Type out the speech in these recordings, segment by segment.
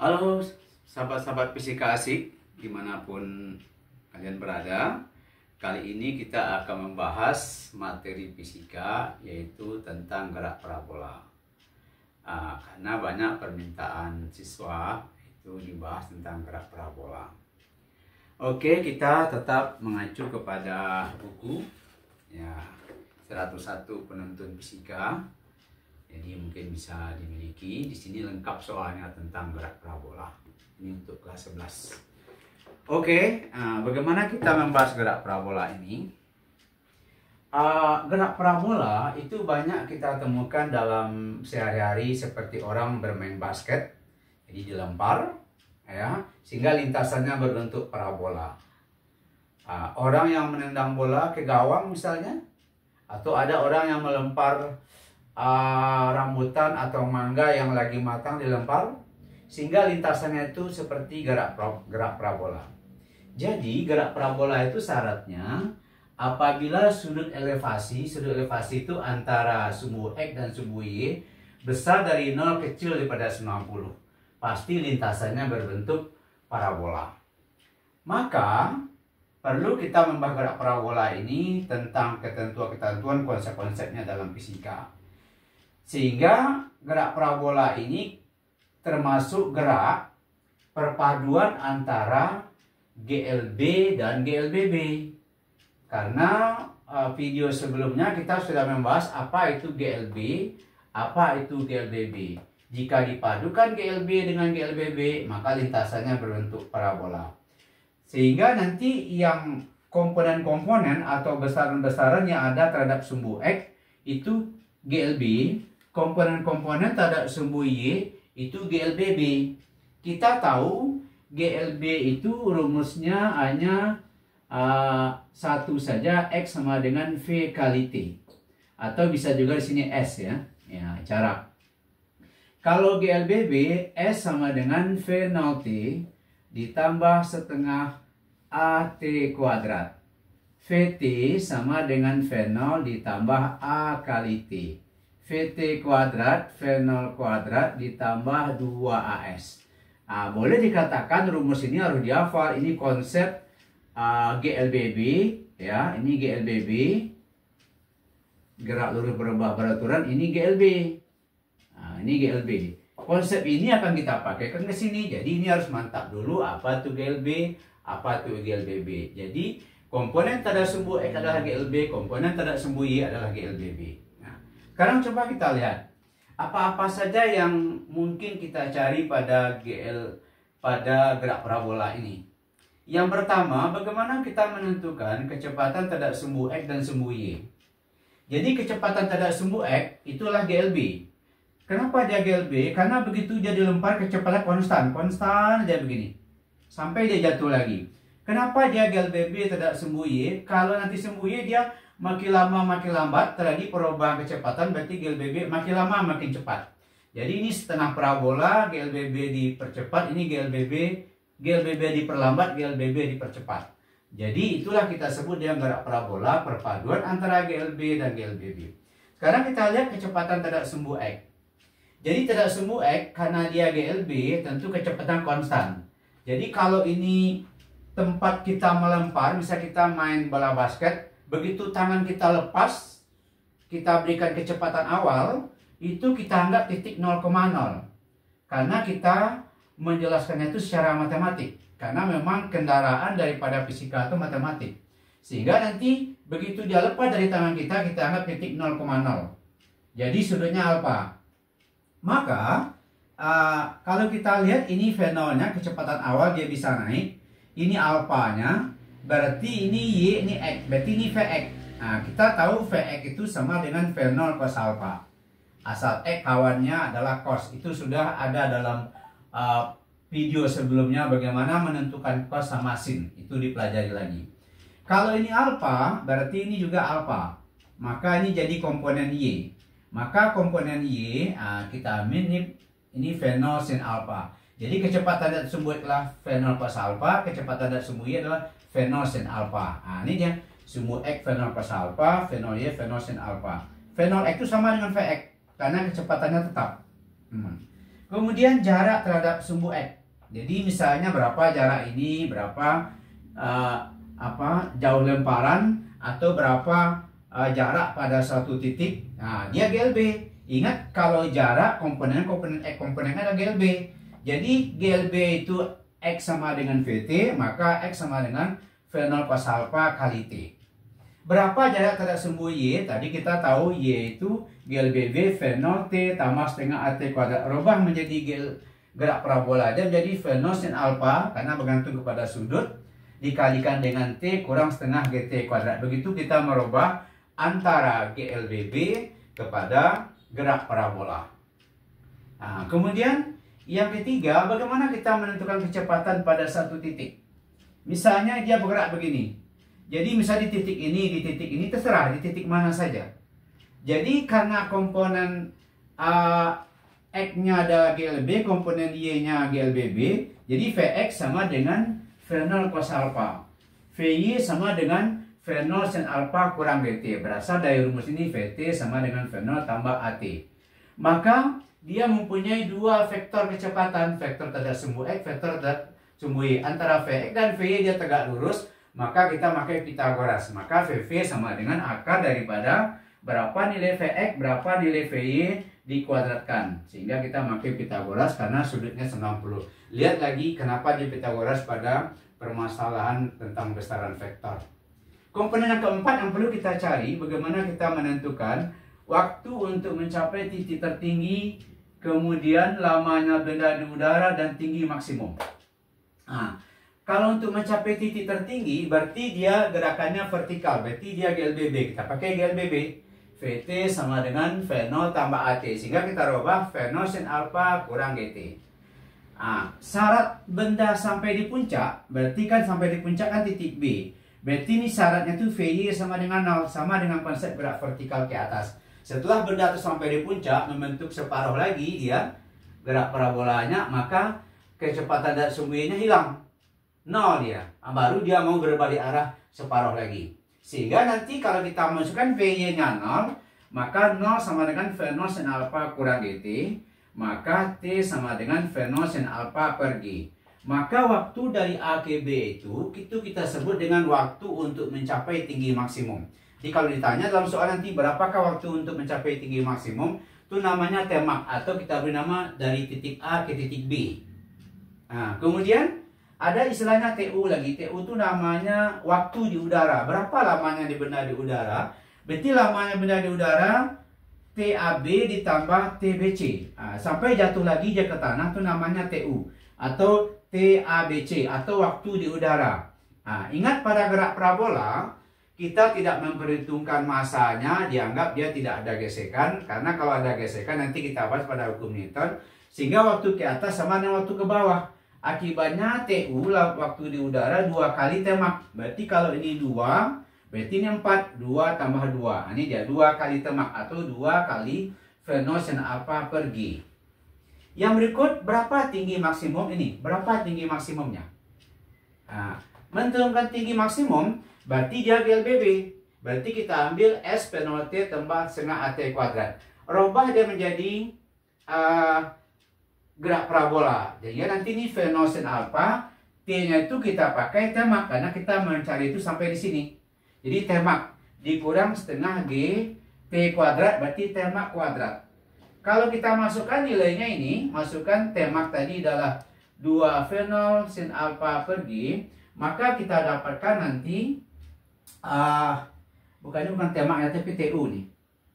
Halo sahabat-sahabat fisika asik dimanapun kalian berada. Kali ini kita akan membahas materi fisika yaitu tentang gerak parabola. Karena banyak permintaan siswa itu dibahas tentang gerak parabola. Oke, kita tetap mengacu kepada buku ya 101 penuntun fisika. Jadi mungkin bisa dimiliki. Di sini lengkap soalnya tentang gerak parabola. Ini untuk kelas 11. Oke, bagaimana kita membahas gerak parabola ini? Gerak parabola itu banyak kita temukan dalam sehari-hari seperti orang bermain basket. Jadi dilempar, ya, sehingga lintasannya berbentuk parabola. Orang yang menendang bola ke gawang misalnya, atau ada orang yang melempar rambutan atau mangga yang lagi matang dilempar, sehingga lintasannya itu seperti gerak parabola. Jadi gerak parabola itu syaratnya apabila sudut elevasi itu antara sumbu X dan sumbu Y besar dari 0 kecil daripada 90, pasti lintasannya berbentuk parabola. Maka perlu kita membahas gerak parabola ini tentang ketentuan-ketentuan konsep-konsepnya dalam fisika. Sehingga gerak parabola ini termasuk gerak perpaduan antara GLB dan GLBB. Karena video sebelumnya kita sudah membahas apa itu GLB, apa itu GLBB. Jika dipadukan GLB dengan GLBB, maka lintasannya berbentuk parabola. Sehingga nanti yang komponen-komponen atau besaran-besaran yang ada terhadap sumbu X itu GLB, komponen-komponen terhadap sumbu Y itu GLBB. Kita tahu GLB itu rumusnya hanya satu saja, X sama dengan V kali T. Atau bisa juga di sini S ya. Ya, cara. Kalau GLBB, S sama dengan V0T ditambah setengah AT kuadrat. VT sama dengan V0 ditambah A kali T. VT kuadrat, V0 kuadrat ditambah 2AS. Boleh dikatakan rumus ini harus dihafal. Ini konsep GLBB ya. Ini GLBB. Gerak lurus berubah beraturan. Ini GLB. Ini GLB. Konsep ini akan kita pakai ke sini. Jadi ini harus mantap dulu apa tuh GLB, apa tuh GLBB. Jadi komponen terhadap sumbu X adalah GLB, komponen terhadap sumbu Y adalah GLBB. Nah, sekarang coba kita lihat apa-apa saja yang mungkin kita cari pada gerak parabola ini. Yang pertama, bagaimana kita menentukan kecepatan terhadap sumbu X dan sumbu Y. Jadi kecepatan terhadap sumbu X itulah GLB. Kenapa dia GLB? Karena begitu dia dilempar kecepatan konstan dia begini sampai dia jatuh lagi. Kenapa dia GLBB terhadap sumbu Y? Kalau nanti sumbu Y dia makin lama makin lambat terjadi perubahan kecepatan, berarti GLBB makin lama makin cepat. Jadi ini setengah parabola, GLBB dipercepat, ini GLBB diperlambat, GLBB dipercepat. Jadi itulah kita sebut dengan gerak parabola, perpaduan antara GLB dan GLBB. Sekarang kita lihat kecepatan terhadap sumbu X. Jadi terhadap sumbu X, karena dia GLB, tentu kecepatan konstan. Jadi kalau ini tempat kita melempar, bisa kita main bola basket, begitu tangan kita lepas, kita berikan kecepatan awal, itu kita anggap titik 0,0. Karena kita menjelaskannya itu secara matematik. Karena memang kendaraan daripada fisika itu matematik. Sehingga nanti begitu dia lepas dari tangan kita anggap titik 0,0. Jadi sudutnya alfa. Maka kalau kita lihat ini V0-nya, kecepatan awal dia bisa naik. Ini alfanya, berarti ini Y, ini X, berarti ini Vx. Nah, kita tahu Vx itu sama dengan V0 cos alfa. Asal X kawannya adalah cos. Itu sudah ada dalam video sebelumnya bagaimana menentukan cos sama sin. Itu dipelajari lagi. Kalau ini alfa, berarti ini juga alfa. Maka ini jadi komponen Y. Maka komponen Y, kita ambil ini V0 sin alfa. Jadi kecepatan dari sumbu X adalah V0 cos alfa, kecepatan dari sumbu Y adalah V0 sin alfa. Nah, ini dia sumbu X V0 cos alfa, V0 Y V0 sin alfa. V0 X itu sama dengan Vx karena kecepatannya tetap. Kemudian jarak terhadap sumbu X. Jadi misalnya berapa jarak ini, berapa jauh lemparan, atau berapa jarak pada suatu titik. Nah, dia GLB. Ingat kalau jarak komponen X komponennya ada GLB. Jadi GLB itu X sama dengan VT, maka X sama dengan V0 cos alpha kali T. Berapa jarak terhadap sumbu Y? Tadi kita tahu Y itu GLBB V0 T tambah setengah AT kuadrat. Rubah menjadi gerak parabola aja menjadi V0 sin alpha karena bergantung kepada sudut dikalikan dengan T kurang setengah GT kuadrat. Begitu kita merubah antara GLBB kepada gerak parabola. Nah, kemudian yang ketiga, bagaimana kita menentukan kecepatan pada satu titik? Misalnya dia bergerak begini. Jadi misalnya di titik ini terserah di titik mana saja. Jadi karena komponen X-nya ada GLB, komponen Y-nya GLBB, jadi Vx sama dengan V0 cos alpha. Vy sama dengan V0 sin alpha kurang Vt. Berasal dari rumus ini Vt sama dengan V0 tambah At. Maka dia mempunyai dua vektor kecepatan, vektor terhadap sumbu X, vektor terhadap sumbu Y. Antara Vx dan Vy dia tegak lurus, maka kita pakai Pitagoras. Maka Vv sama dengan akar daripada berapa nilai Vx, berapa nilai Vy dikuadratkan. Sehingga kita pakai Pitagoras karena sudutnya 90. Lihat lagi kenapa di Pitagoras pada permasalahan tentang besaran vektor. Komponen yang keempat yang perlu kita cari, bagaimana kita menentukan waktu untuk mencapai titik tertinggi, kemudian lamanya benda di udara, dan tinggi maksimum. Nah, kalau untuk mencapai titik tertinggi, berarti dia gerakannya vertikal, berarti dia GLBB. Kita pakai GLBB. Vt sama dengan V0 tambah At. Sehingga kita rubah V0 sin alpha kurang GT. Nah, syarat benda sampai di puncak, berarti kan sampai di puncak kan titik B. Berarti ini syaratnya tuh Vy sama dengan 0, sama dengan konsep gerak vertikal ke atas. Setelah benda itu sampai di puncak, membentuk separuh lagi dia gerak parabolanya, maka kecepatan dari sumbu Y-nya hilang. 0 dia. Baru dia mau berbalik arah separuh lagi. Sehingga nanti kalau kita masukkan Vy-nya 0, maka 0 sama dengan V0 sin alpha kurang GT, maka T sama dengan V0 sin alpha per G. Maka waktu dari A ke B itu kita sebut dengan waktu untuk mencapai tinggi maksimum. Jadi kalau ditanya dalam soal nanti berapakah waktu untuk mencapai tinggi maksimum, itu namanya Tmax, atau kita beri nama dari titik A ke titik B. Nah, kemudian ada istilahnya TU lagi. TU itu namanya waktu di udara. Berapa lamanya di benda di udara? Berarti lamanya benda di udara TAB ditambah TBC. Nah, sampai jatuh lagi dia ke tanah itu namanya TU atau TABC atau waktu di udara. Nah, ingat pada gerak parabola kita tidak memperhitungkan masanya, dianggap dia tidak ada gesekan, karena kalau ada gesekan nanti kita bahas pada hukum Newton, sehingga waktu ke atas sama dengan waktu ke bawah. Akibatnya TU waktu di udara 2 kali Tmax. Berarti kalau ini 2, berarti ini 4, 2 tambah 2. Ini dia 2 kali Tmax atau 2 kali V0 sin alpha per G. Yang berikut, berapa tinggi maksimum ini? Berapa tinggi maksimumnya? Nah, menentukan tinggi maksimum berarti dia GLBB. Berarti kita ambil S V0 T tambah setengah AT kuadrat. Rubah dia menjadi gerak parabola. Jadi nanti ini V0 sin alpha, T-nya itu kita pakai Tmax karena kita mencari itu sampai di sini. Jadi Tmax dikurang setengah G T kuadrat berarti Tmax kuadrat. Kalau kita masukkan nilainya ini, masukkan Tmax tadi adalah 2 V0 sin alpha per G, maka kita dapatkan nanti bukan Tmax ya, tapi TU nih.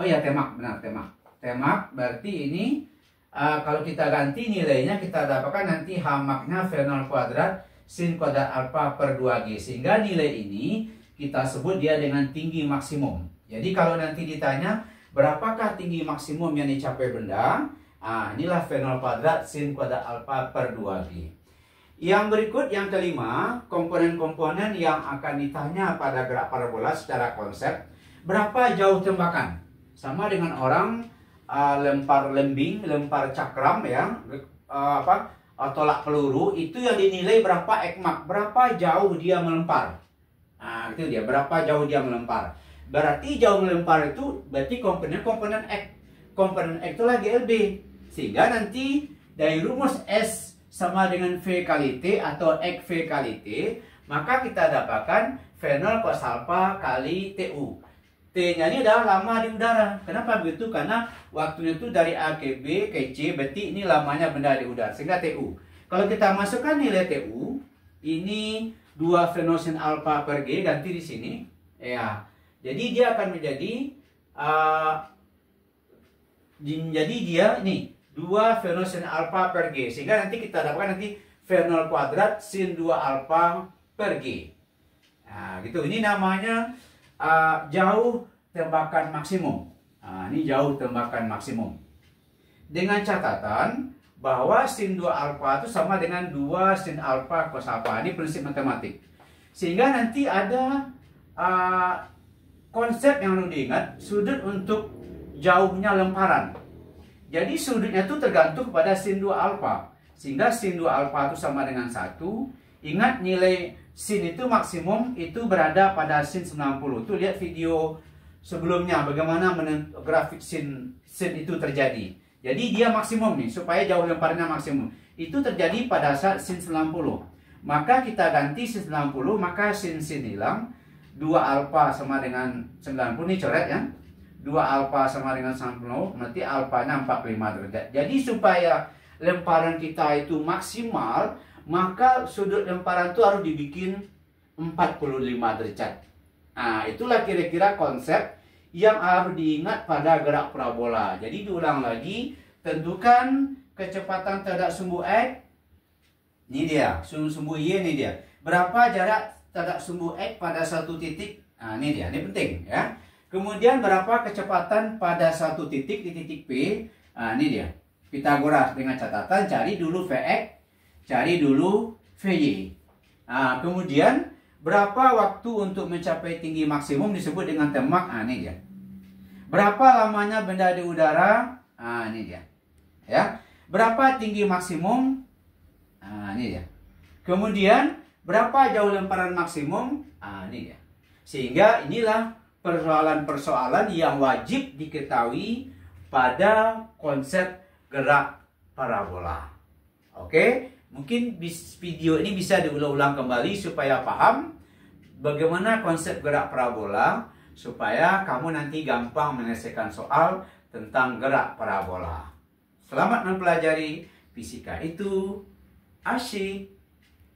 Oh ya, Tmax, benar Tmax. Tmax berarti ini kalau kita ganti nilainya, kita dapatkan nanti Hmax-nya V0 kuadrat sin kuadrat alpha per 2G. Sehingga nilai ini kita sebut dia dengan tinggi maksimum. Jadi kalau nanti ditanya berapakah tinggi maksimum yang dicapai benda, inilah V0 kuadrat sin kuadrat alpha per 2G. Yang berikut, yang kelima, komponen-komponen yang akan ditanya pada gerak parabola secara konsep. Berapa jauh tembakan? Sama dengan orang lempar lembing, lempar cakram ya, tolak peluru, itu yang dinilai berapa ekmak, berapa jauh dia melempar. Nah, itu dia, berapa jauh dia melempar. Berarti jauh melempar itu berarti komponen X. Komponen X itulah GLB. Sehingga nanti dari rumus S sama dengan V kali T atau X V kali T, maka kita dapatkan V0 cos alpha kali TU. T-nya ini adalah lama di udara. Kenapa begitu? Karena waktunya itu dari A ke B ke C, berarti ini lamanya benda di udara, sehingga TU. Kalau kita masukkan nilai TU, ini 2 V0 sin alpha per G, ganti di sini. Ya, jadi dia akan menjadi dia ini 2 V0 sin alpha per G, sehingga nanti kita dapatkan nanti V0 kuadrat sin 2 alpha per G. Nah, gitu. Ini namanya jauh tembakan maksimum. Nah, ini jauh tembakan maksimum. Dengan catatan bahwa sin 2 alpha itu sama dengan 2 sin alpha cos alpha. Ini prinsip matematik. Sehingga nanti ada konsep yang perlu diingat, sudut untuk jauhnya lemparan. Jadi sudutnya itu tergantung pada sin 2 alpha. Sehingga sin 2 alpha itu sama dengan 1. Ingat nilai sin itu maksimum itu berada pada sin 90. Itu lihat video sebelumnya bagaimana grafik sin itu terjadi. Jadi dia maksimum nih, supaya jauh lemparannya maksimum. Itu terjadi pada saat sin 90. Maka kita ganti sin 90, maka sin hilang. 2 alpha sama dengan 90, ini coret ya. 2 alpha sama dengan 90, berarti alfanya 45 derajat. Jadi supaya lemparan kita itu maksimal, maka sudut lemparan itu harus dibikin 45 derajat. Nah, itulah kira-kira konsep yang harus diingat pada gerak parabola. Jadi diulang lagi, tentukan kecepatan terhadap sumbu X. Ini dia, sumbu Y ini dia. Berapa jarak terhadap sumbu X pada satu titik? Nah, ini dia, ini penting ya. Kemudian berapa kecepatan pada satu titik di titik P? Nah, ini dia. Pitagoras dengan catatan cari dulu Vx, cari dulu Vy. Nah, kemudian berapa waktu untuk mencapai tinggi maksimum disebut dengan tembak? Nah, ini dia. Berapa lamanya benda di udara? Nah, ini dia. Ya. Berapa tinggi maksimum? Nah, ini dia. Kemudian berapa jauh lemparan maksimum? Nah, ini dia. Sehingga inilah persoalan-persoalan yang wajib diketahui pada konsep gerak parabola. Oke, mungkin video ini bisa diulang-ulang kembali supaya paham bagaimana konsep gerak parabola, supaya kamu nanti gampang menyelesaikan soal tentang gerak parabola. Selamat mempelajari fisika itu asyik.